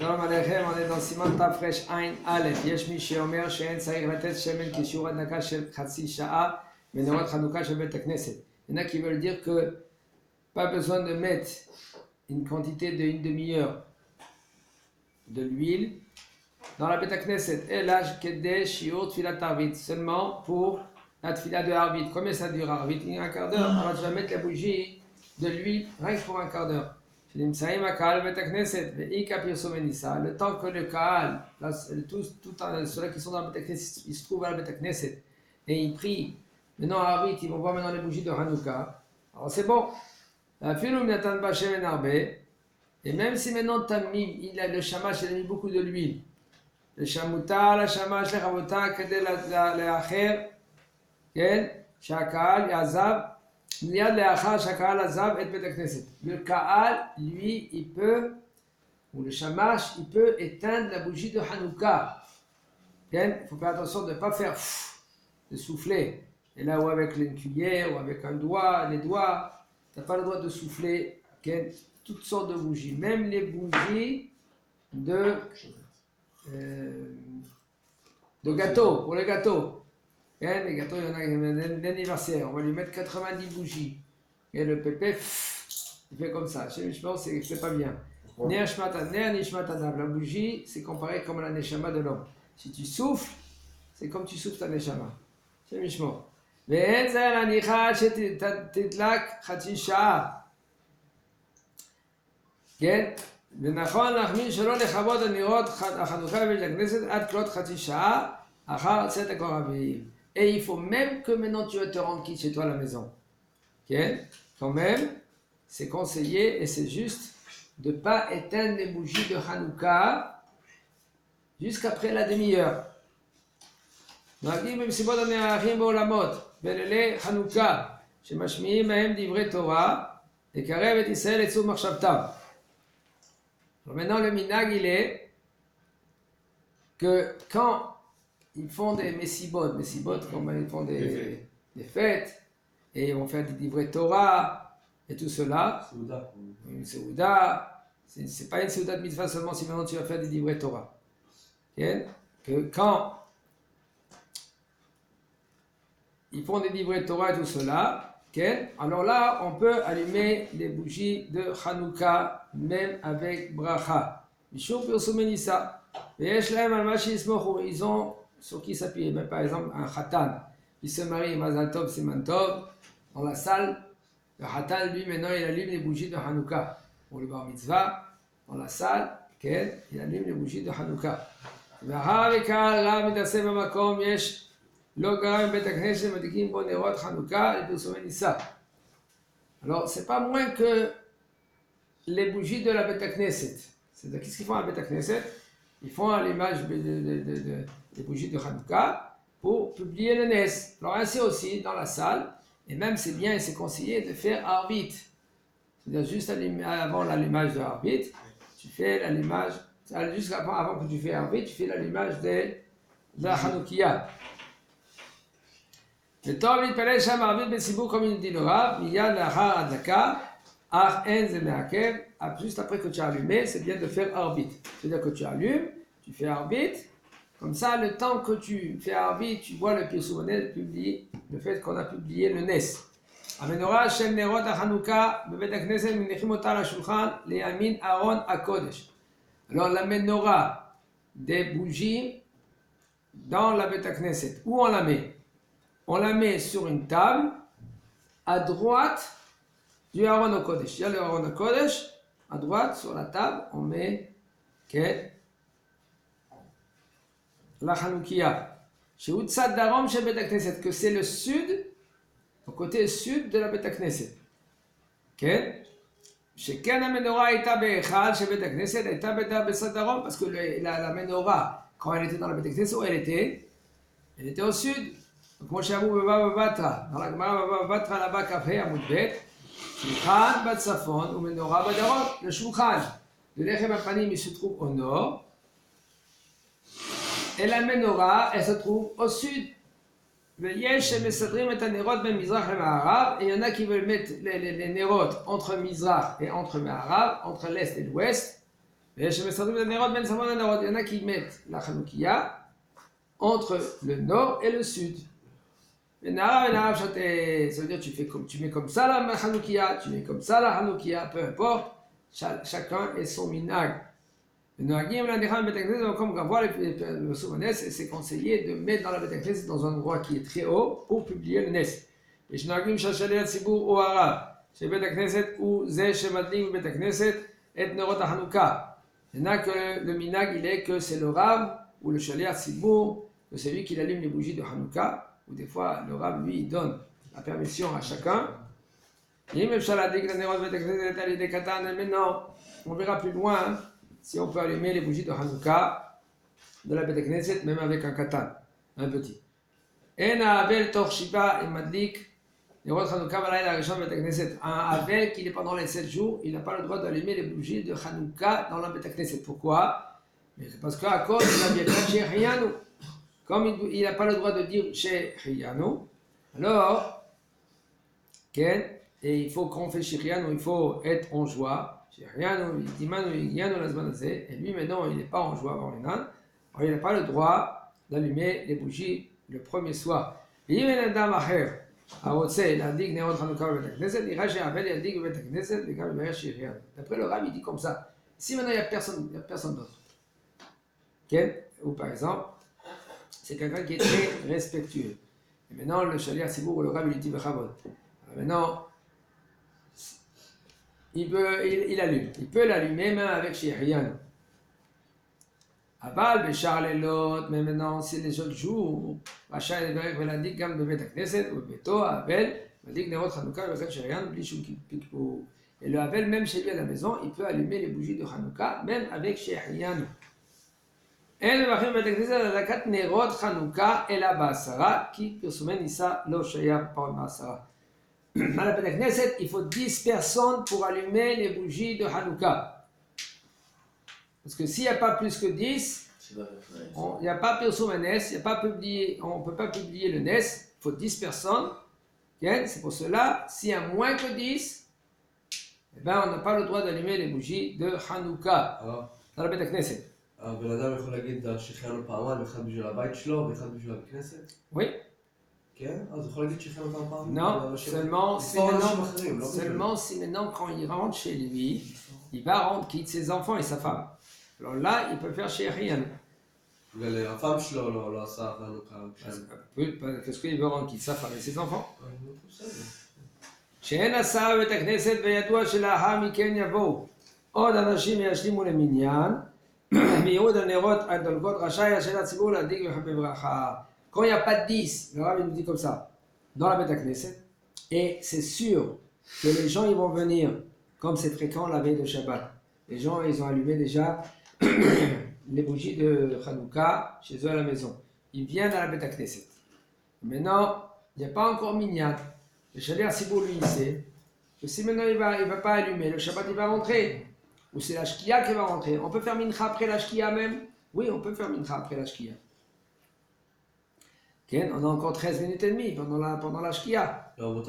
Shalom Aleichem, on est dans Siman Tafresh Ain Aleph. Yesh mi sheomer she'en tzarich latet shemen kishur adnaka shel chatzi sha'a menorot Chanukah shel Bet HaKnesset. Il y en a qui veulent dire que pas besoin de mettre une quantité d'une demi-heure de l'huile dans la Bet HaKnesset. Elach kedeh shiur tfilat arvit, seulement pour la tfila de arvit. Combien ça dure arvit? Un quart d'heure. Alors tu vas mettre la bougie de l'huile rien que pour un quart d'heure. Le temps que le Kaal, ceux-là qui sont dans le Bet HaKnesset, ils se trouvent à la Bet HaKnesset et ils prient. Maintenant, à Arvit, ils vont voir maintenant les bougies de Hanouka. Alors c'est bon. Et même si maintenant le shamash, il a mis beaucoup de l'huile. Le shamuta, la shamash, le chavota, kedel la acher, shakal, yazav. Le Kaal, lui, il peut, ou le Shamash, il peut éteindre la bougie de Hanouka. Il faut faire attention de ne pas faire de souffler. Et là où avec une cuillère ou avec un doigt, les doigts, tu n'as pas le droit de souffler toutes sortes de bougies, même les bougies de gâteau, pour les gâteaux. Les gâteaux, il y en a l'anniversaire, on va lui mettre 90 bougies. Et le pépé, il fait comme ça. Chez Mishmor, c'est pas bien. La bougie, c'est comparé comme la neshama de l'homme. Si tu souffles, c'est comme tu souffles ta neshama. Chez Mishmor. ונכון להחמין שלא לכבוד הנרות החנוכה בבית הכנסת עד כלות חצי שעה אחר צאת הכוכבים. Et il faut même que maintenant tu vas te rendre quitte chez toi à la maison. Quand même, c'est conseillé et c'est juste de ne pas éteindre les bougies de Hanouka jusqu'après la demi-heure. נוהגים במסיבות הנערכים בעולמות, בלילי חנוכה, שמשמיעים בהם דברי תורה, לקרב את ישראל לצור מחשבתם. Maintenant, le minag, il est que quand ils font des messibot, comme ils font des fêtes, et ils vont faire des livrets Torah, et tout cela, une Seouda, c'est pas une Seouda de mitzvah seulement si maintenant tu vas faire des livrets Torah. Que quand ils font des livrets Torah et tout cela, alors là, on peut allumer les bougies de Hanouka, même avec bracha. Ils ont sur qui s'appuyer. Mais par exemple, un khatan, il se marie, Mazal Tov, Siman Tov, dans la salle, le khatan, lui, maintenant, il allume les bougies de Hanouka. Pour le bar mitzvah, dans la salle, il allume les bougies de Hanouka. Alors, c'est pas moins que les bougies de la Bet HaKnesset. C'est-à-dire, qu'est-ce qu'ils font à la Bet HaKnesset? Ils font à l'image des bougies de Hanouka pour publier le Nes. Alors, ainsi aussi, dans la salle, et même c'est bien et c'est conseillé de faire Arvit. C'est-à-dire, juste avant l'allumage de Arvit, tu fais l'allumage, juste avant que tu fais Arvit, tu fais l'allumage de la Hanoukia. Le temps להתפלל שם ערבית בציבור comme il dit le Rav, מיד לאחר הדלקה, אך אין זה מעכב, juste après que tu as allumé, c'est bien de faire arbit. C'est-à-dire que tu allumes, tu fais arbit, comme ça, le temps que tu fais arbit, tu vois le Pirsoumonel publie, le fait qu'on a publié le Nes. המנורה של נרות החנוכה בבית הכנסת מניחים אותה על השולחן לימין ארון הקודש. Alors la menorah des bougies dans la Bet HaKnesset, où on la met? On la met sur une table, à droite du Aron HaKodesh. Il y a le Aron HaKodesh, à droite, sur la table, on met la Hanoukia. Chez Utsad Darom, chez Bet HaKnesset, que c'est le sud, au côté sud de la Bet HaKnesset. Chez Ken HaMenorah Eita Be'echal, chez Bet HaKnesset, Eita Be'Utsad Darom, parce que la Menorah, quand elle était dans la Bet HaKnesset, où elle était au sud. כמו שאמרו בבבא בתרא, dans la Gemara בבבא בתרא là-bas כ"ה עמוד ב', שולחן בצפון ומנורה בדרום, le שולחן, le לחם הפנים il se trouve au nord, et la menorah elle se trouve au sud. ויש שמסדרים את הנרות בין מזרח למערב, et il y en a qui veulent mettre les nérotes entre מזרח et entre מערב, entre l'est et l'ouest, Il y en a qui mettent la Hanoukia entre le nord et le sud. Ça veut dire tu mets comme ça la Hanoukia, tu mets comme ça la Hanoukia, peu importe, chacun est son minag. Comme on voit le Soumanes, c'est conseillé de mettre dans la Beth dans un endroit qui est très haut pour publier le Nes. Et je n'arrive pas à Sibour au Arabe, chez Beth Knesset ou Zé chez Madling Beth Knesset et Nerot Hanouka. Il y en a que le minag il est que c'est le Rav ou le Shaliach Sibour, que c'est lui qui allume les bougies de Hanouka, ou des fois le Rav lui il donne la permission à chacun. Et même Shaladik, la Nerot Beth Knesset, elle est des Katan, maintenant on verra plus loin. Hein, si on peut allumer les bougies de Hanouka de la Beth Knesset, même avec un katan, un petit. En Avel Torshiba et Madlik, les rois de Hanouka, la Rishon Beth Knesset. Un Avel qui est pendant les 7 jours, il n'a pas le droit d'allumer les bougies de Hanouka dans la Beth Knesset. Pourquoi? Parce qu'à cause de la Biakha chez Riyanou. Comme il n'a pas le droit de dire chez Riyanou, alors, et il faut qu'on fait chez Riyanou, il faut être en joie. Et lui maintenant il n'est pas en joie avant les nains, alors il n'a pas le droit d'allumer les bougies le premier soir. D'après le Rav il dit comme ça, si maintenant il n'y a personne d'autre, okay? Ou par exemple c'est quelqu'un qui est très respectueux, et maintenant le Shaliach Sibour ou le Rav il dit Bechavod, maintenant il allume. Il peut l'allumer même avec Shirian. Aval, Bécharlelot, mais maintenant, c'est les autres jours. Rachel et Berek, Veladik, Gam de Beth Knesset, ou Beto, Avel, Veladik, Nerot, Hanouka, Veladik, Shirian, Blishum, Pikpo. Et le Avel, même chez lui à la maison, il peut allumer les bougies de Hanouka, même avec Shirian. Et le Bachim Beth Knesset, Adakat, Nerot, Hanouka, et la Basara, qui, Pirsumen, Issa, Lo Shayar, par Basara. À la Beth Knesset, il faut 10 personnes pour allumer les bougies de Hanouka. Parce que s'il n'y a pas plus que 10, il n'y a pas Pirsum Nes, on ne peut pas publier le Nes, il faut 10 personnes. Okay? C'est pour cela, s'il y a moins que 10, eh ben, on n'a pas le droit d'allumer les bougies de Hanouka dans la Beth Knesset. הבן אדם יכול להגיד שחררנו פעמיים, אחד בשביל הבית שלו ואחד בשביל הכנסת? Oui. כן? אז הוא יכול להגיד שחררנו פעם פעם? Non, seulement si maintenant quand il rentre chez lui, il quitte ses enfants et sa femme. Alors là, il peut faire chez rien. והפעם שלו לא עשה חנוכה. Qu'est-ce qu'il veut rendre quitte sa femme et ses enfants? שאין עשה בית הכנסת וידוע שלאחר מכן יבואו עוד אנשים וישלימו למניין ויעוד הנרות הדולקות רשאי השל הציבור להדליק בברכה. Quand il n'y a pas de 10, le Rav nous dit comme ça, dans la Beth Knesset, et c'est sûr que les gens ils vont venir, comme c'est fréquent la veille de Shabbat. Les gens ils ont allumé déjà les bougies de Hanouka chez eux à la maison. Ils viennent à la Beth Knesset. Maintenant, il n'y a pas encore minyan. Le Shaliach Sibour lui il sait que si maintenant il va pas allumer, le Shabbat il va rentrer. Ou c'est la Shkia qui va rentrer. On peut faire mincha après la Shkia même? Oui, on peut faire mincha après la Shkia. Okay, on a encore 13 minutes et demie pendant la Shkia. Donc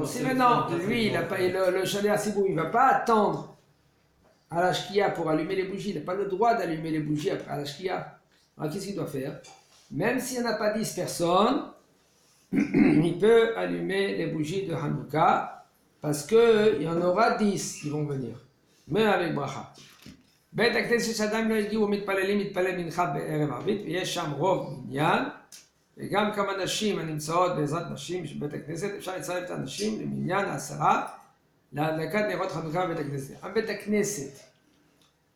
si maintenant, lui, le Shaliach Sibour, il ne va pas attendre à la Shkia pour allumer les bougies. Il n'a pas le droit d'allumer les bougies après à la Shkia. Alors qu'est-ce qu'il doit faire? Même s'il n'y en a pas 10 personnes, il peut allumer les bougies de Hanouka parce qu'il y en aura 10 qui vont venir. Mais avec bracha. בית הכנסת שאדם לא הגיעו מתפללים מתפלל מנחה בערב ערבית ויש שם רוב מניין וגם כמה נשים הנמצאות בעזרת נשים של בית הכנסת אפשר לצרף את הנשים למניין 10 להדלקת נרות חנוכה בבית הכנסת. בית הכנסת,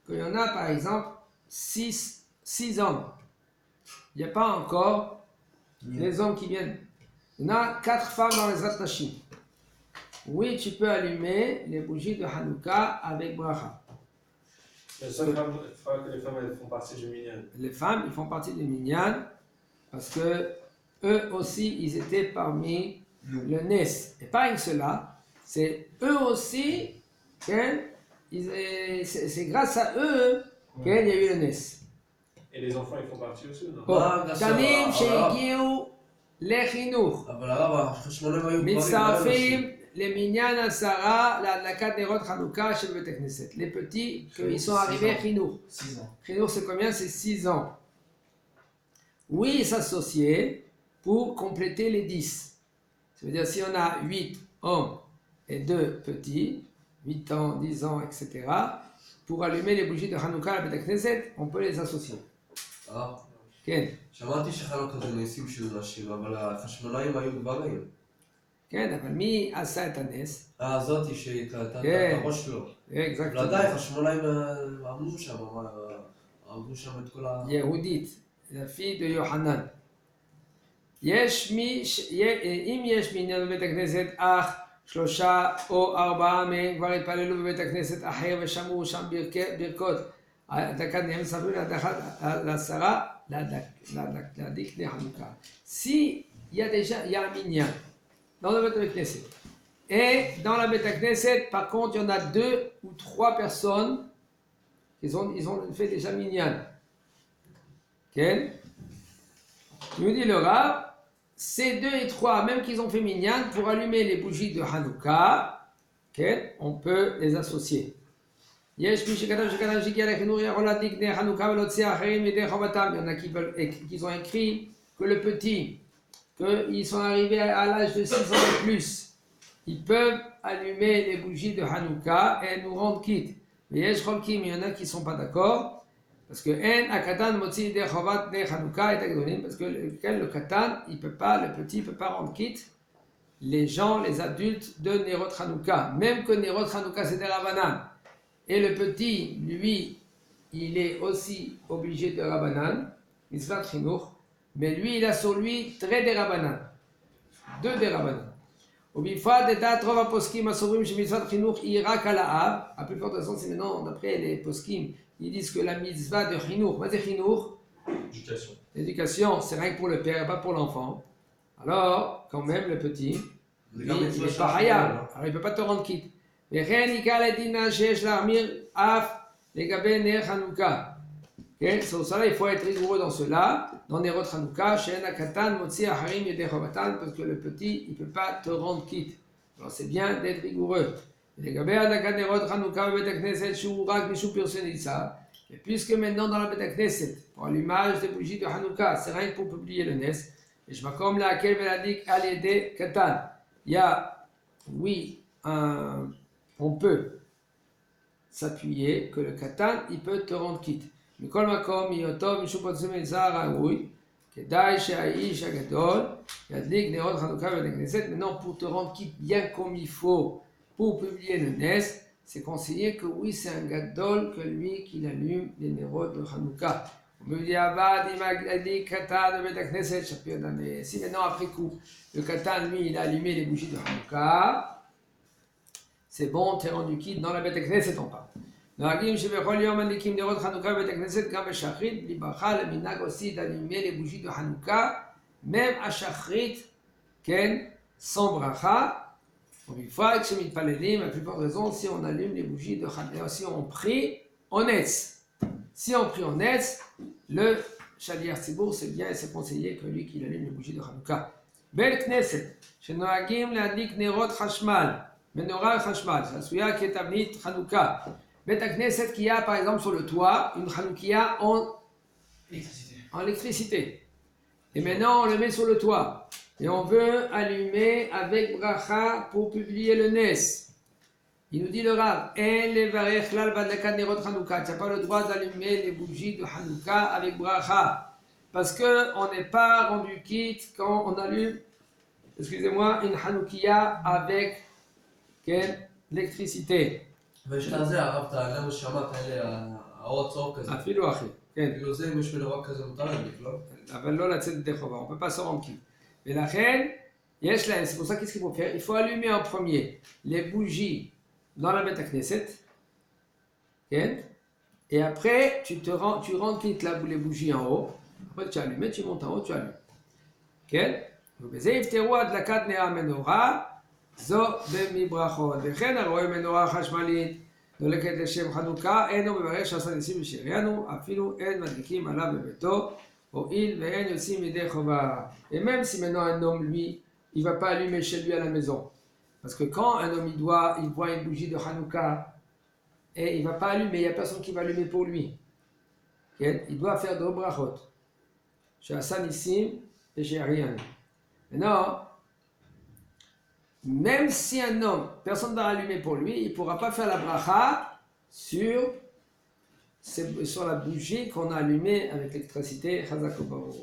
qu'il y en a par exemple 6 hommes, il n'y a pas encore les hommes qui viennent, il y en a 4 femmes dans les autres nashim. Oui, tu peux allumer les bougies de Hanouka avec bracha. Les femmes, elles font partie du minyan. Les femmes, ils font partie du minyan parce que eux aussi, ils étaient parmi le Nes. Et pas que cela, c'est eux aussi, c'est grâce à eux qu'il y a eu le Nes. Et les enfants, ils font partie aussi, non? קטנים שהגיעו לחינוך, מצטרפים les minyan asara, la lakat nerot Hanouka chez le Bet Knesset. Les petits, ils sont arrivés à Chinour. 6 ans. Chinour, c'est combien? C'est 6 ans. Oui, s'associer pour compléter les 10. Ça veut dire si on a 8 hommes et 2 petits, 8 ans, 10 ans, etc., pour allumer les bougies de Hanouka à la Bet Knesset, on peut les associer. כן. שמעתי שחנוכה זה ניסים של נשים, אבל החשמונאים היו גברים. כן, אבל מי עשה את הנס? זאתי שהייתה את הראש שלו. אקזקטלי. אבל עדיין, החשמונאים עמדו שם, עמדו שם את כל ה... יהודית, לפי יוחנן. אם יש בעניין בבית הכנסת אך 3 או 4 מהם כבר התפללו בבית הכנסת אחר ושמעו שם ברכות, הדקת נהיה מספרים לעשרה, להדליק נר Hanouka. Si il y a un minyan dans le Beth Knesset, et dans la Beth Knesset, par contre, il y en a 2 ou 3 personnes, ils ont fait déjà minyan. Okay? Il nous dit le Rav, ces 2 et 3, même qu'ils ont fait minyan, pour allumer les bougies de Hanouka, okay, on peut les associer. Il y en a qui ont écrit que le petit, qu'ils sont arrivés à l'âge de 6 ans et plus, ils peuvent allumer les bougies de Hanouka et nous rendre quitte. Mais il y en a qui ne sont pas d'accord, parce que parce que le katan, il peut pas, le petit ne peut pas rendre quitte les gens, les adultes de Nerot Hanouka. Même que Nerot Hanouka c'est des Rabbanan. Et le petit, lui, il est aussi obligé de Rabbanan, Mitzvah Chinour, mais lui, il a sur lui très des Rabbanan, 2 des Rabbanan. Au bifra de Tatrova Poskim, Asobrim, chez Mitzvah Chinour, Irak à la Av, à plus forte raison, c'est maintenant, d'après les Poskim, ils disent que la Mitzvah de Chinour, mais c'est Chinour, l'éducation, c'est rien que pour le père, pas pour l'enfant. Alors, quand même, le petit, il est pas hayab, alors il ne peut pas te rendre quitte. וכן עיקר לדינה שיש להחמיר אף לגבי נר חנוכה. כן? Sur cela, il faut être rigoureux dans cela, dans Nerot Hanouka, שאין הקטן מוציא אחרים ידי חובתן, parce que le petit, il ne peut pas te rendre quitte. Alors c'est bien d'être rigoureux. לגבי הדלקת נרות חנוכה בבית הכנסת, שהוא רק משום פרסי ניצה, et puisque maintenant dans la בית הכנסת, pour l'image des bougies de Hanouka, c'est rien que pour publier le nes, יש מקום להקל ולהדליק על ידי קטן. Il y a, oui, on peut s'appuyer que le katan, il peut te rendre quitte. מכל מקום, מהיותו משום פרסום ניצה ראוי, כדאי שהאיש הגדול ידליק נרות חנוכה בבית הכנסת. Maintenant, pour te rendre quitte bien comme il faut, pour publier le nes, c'est conseillé que oui, c'est un gadol que lui qui allume les nerot de Hanouka. On me dit, si maintenant après coup, le katan, lui, il a allumé les bougies de Hanouka, c'est bon, t'es rendu quitte dans la Beth Knesset, on parle. נוהגים שבכל יום מדליקים נרות חנוכה בבית הכנסת, גם בשחרית, בלי ברכה, למנהג aussi d'allumer les bougies de Hanouka, même à שחרית, כן, sans bracha, ובפרט כשמתפללים, à plus forte raison, si on allume les bougies de Hanouka, si on prie en netz. Si on prie en netz, le Shaliach Tzibour, c'est bien et c'est conseillé que lui qui allume les bougies de Hanouka. בית כנסת, שנוהגים להדליק נרות חשמל, Menorah Chashmal, c'est la souya qui est amenée Hanouka. Bet Knesset qui a par exemple sur le toit une Hanoukia en électricité. Et maintenant on le met sur le toit. Et on veut allumer avec bracha pour publier le nes. Il nous dit le Rav, tu n'as pas le droit d'allumer les bougies de Hanouka avec bracha. Parce qu'on n'est pas rendu quitte quand on allume, excusez-moi, une Hanoukia avec l'électricité. ויש את זה, הרב תעלה מה שאמרת, האור הצהוב כזה. אפילו אחי, כן. בגלל זה אם יש מנורה כזה מותר להדליק, לא? אבל לא לצאת ידי חובה, on peut pas se rendre quitte. ולכן, יש להם, c'est pour ça qu'est-ce qu'il faut faire? Il faut allumer en premier les bougies dans la Beth Knesset, okay? Et après, tu rends quitte les bougies en haut, après tu allumes, tu montes en haut, tu allumes. Okay? ובזה יפתרו הדלקת נר המנורה, זו במברכות, וכן הרואה מנורה חשמלית דולקת לשם חנוכה, אינו מברך שעשה ניסים בשריינו, אפילו אין מדליקים עליו בביתו, הואיל ואין יוצאים ידי חובה. Et même si maintenant un homme, lui, il ne va pas allumer chez lui à la maison, Parce que quand un homme il voit une bougie de Hanouka et il ne va pas allumer, il n'y a personne qui va allumer pour lui. Il doit faire deux brachot. Chez Hassan Nissim et chez Ariane. Maintenant, même si un homme, personne ne va allumer pour lui, il ne pourra pas faire la bracha sur la bougie qu'on a allumée avec l'électricité. Chazak Baruch.